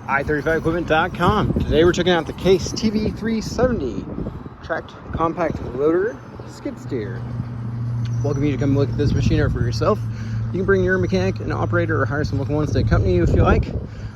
i35equipment.com. Today we're checking out the Case TV370 tracked compact loader skid steer. Welcome you to come look at this machine out for yourself. You can bring your mechanic, an operator, or hire some local ones to accompany you if you like.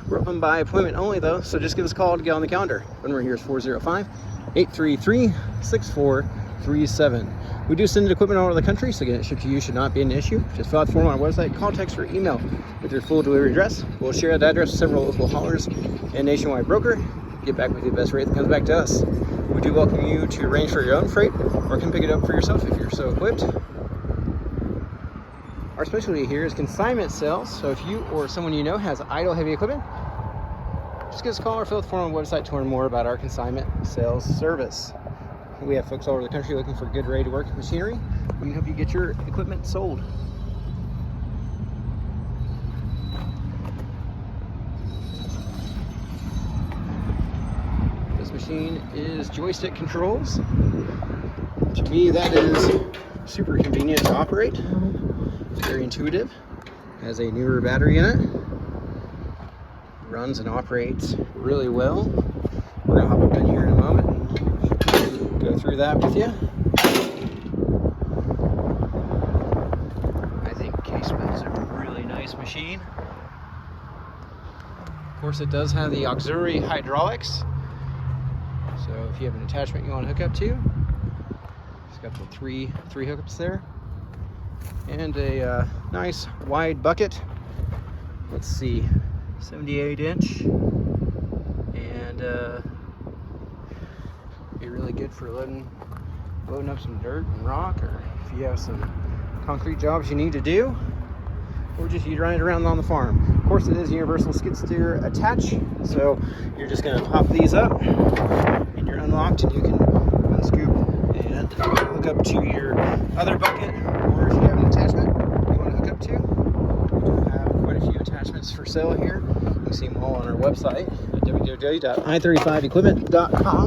We're open by appointment only though, so just give us a call to get on the calendar. When we're here is 405-833-6437. We do send equipment all over the country, so getting it shipped to you should not be an issue. Just fill out the form on our website, call, text, or email with your full delivery address. We'll share that address with several local haulers and nationwide broker. Get back with you the best rate that comes back to us. We do welcome you to arrange for your own freight or come pick it up for yourself if you're so equipped. Our specialty here is consignment sales, so if you or someone you know has idle heavy equipment, just give us a call or fill out the form on the website to learn more about our consignment sales service. We have folks all over the country looking for good, ready-to-work machinery. We can help you get your equipment sold. This machine is joystick controls. To me, that is super convenient to operate. It's very intuitive. It has a newer battery in it. Runs and operates really well. We're gonna hop up in here in a moment and go through that with you. I think Case builds a really nice machine. Of course, it does have the auxiliary hydraulics. So if you have an attachment you want to hook up to, it's got the three hookups there, and a nice wide bucket. Let's see. 78-inch, and be really good for loading up some dirt and rock, or if you have some concrete jobs you need to do, or just you run it around on the farm. Of course, it is universal skid steer attach, so you're just going to pop these up and you're unlocked, and you can unscoop and hook up to your other bucket, or if you have an attachment you want to hook up to. Attachments for sale here. You can see them all on our website at www.i35equipment.com.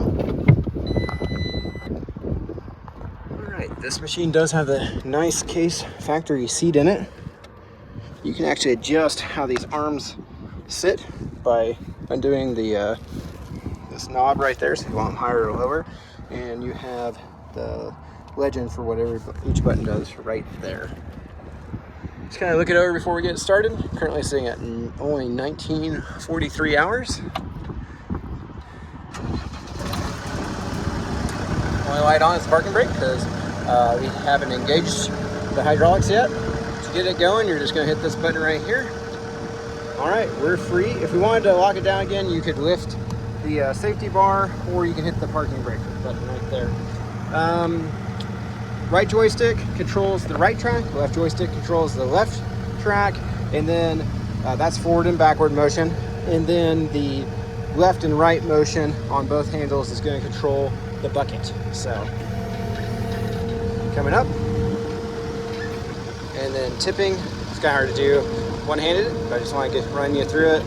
Alright, this machine does have the nice Case factory seat in it. You can actually adjust how these arms sit by undoing this knob right there, so you want them higher or lower, and you have the legend for whatever each button does right there. Just kind of look it over before we get started. Currently sitting at only 1943 hours. Only light on is the parking brake because we haven't engaged the hydraulics yet. To get it going, you're just going to hit this button right here. Alright, we're free. If we wanted to lock it down again, you could lift the safety bar, or you can hit the parking brake button right there. Right joystick controls the right track, left joystick controls the left track, and then that's forward and backward motion. And then the left and right motion on both handles is going to control the bucket. So, coming up, and then tipping. It's kind of hard to do one-handed, but I just want to run you through it.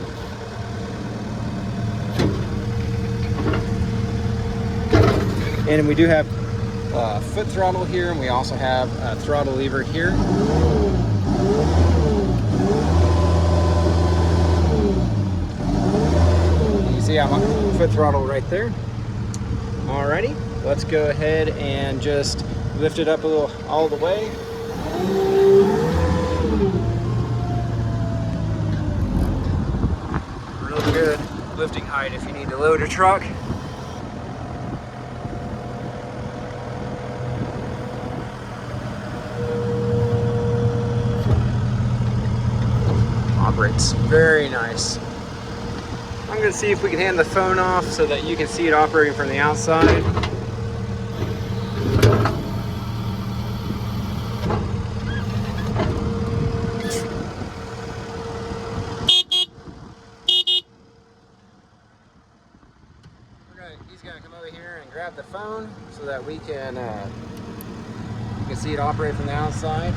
And we do have foot throttle here, and we also have a throttle lever here. You see I'm on foot throttle right there. Alrighty, let's go ahead and just lift it up a little all the way. Real good lifting height if you need to load a truck. Operates very nice. I'm going to see if we can hand the phone off so that you can see it operating from the outside. He's going to come over here and grab the phone so that we can you can see it operate from the outside.